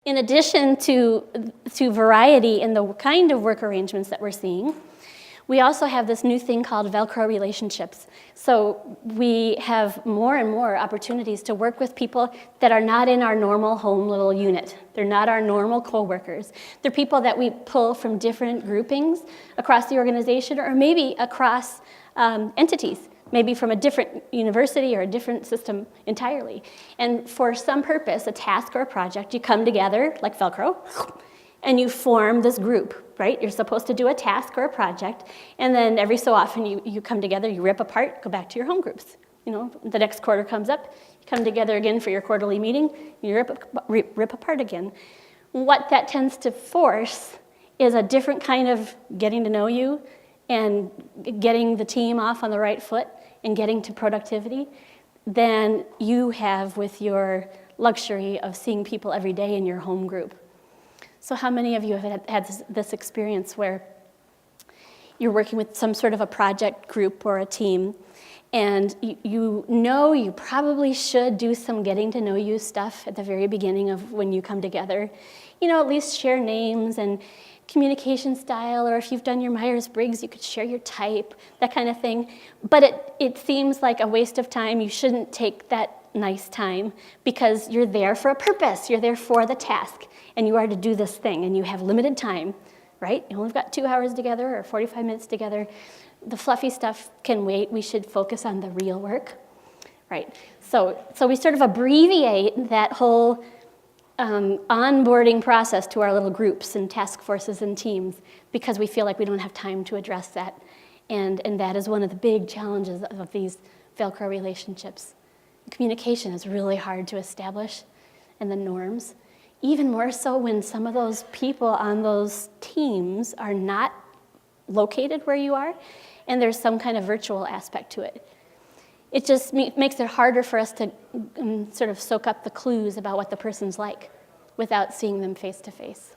In addition to variety in the kind of work arrangements that we're seeing, we also have this new thing called velcro relationships. So we have more and more opportunities to work with people that are not in our normal home little unit. They're not our normal coworkers. They're people that we pull from different groupings across the organization, or maybe across entities, maybe from a different university or a different system entirely. And for some purpose, a task or a project, you come together like Velcro, and you form this group, right? You're supposed to do a task or a project, and then every so often you come together, you rip apart, go back to your home groups. You know, the next quarter comes up, you come together again for your quarterly meeting, you rip apart again. What that tends to force is a different kind of getting to know you and getting the team off on the right foot and getting to productivity than you have with your luxury of seeing people every day in your home group. So how many of you have had this experience where you're working with some sort of a project group or a team, and you know you probably should do some getting to know you stuff at the very beginning of when you come together. You know, at least share names and communication style, or if you've done your Myers-Briggs, you could share your type, that kind of thing. But it seems like a waste of time. You shouldn't take that nice time because you're there for a purpose. You're there for the task, and you are to do this thing, and you have limited time, right? You only got 2 hours together or 45 minutes together. The fluffy stuff can wait. We should focus on the real work, right? So we sort of abbreviate that whole onboarding process to our little groups and task forces and teams because we feel like we don't have time to address that. And that is one of the big challenges of these Velcro relationships. Communication is really hard to establish, and the norms. Even more so when some of those people on those teams are not located where you are, and there's some kind of virtual aspect to it. It just makes it harder for us to sort of soak up the clues about what the person's like without seeing them face to face.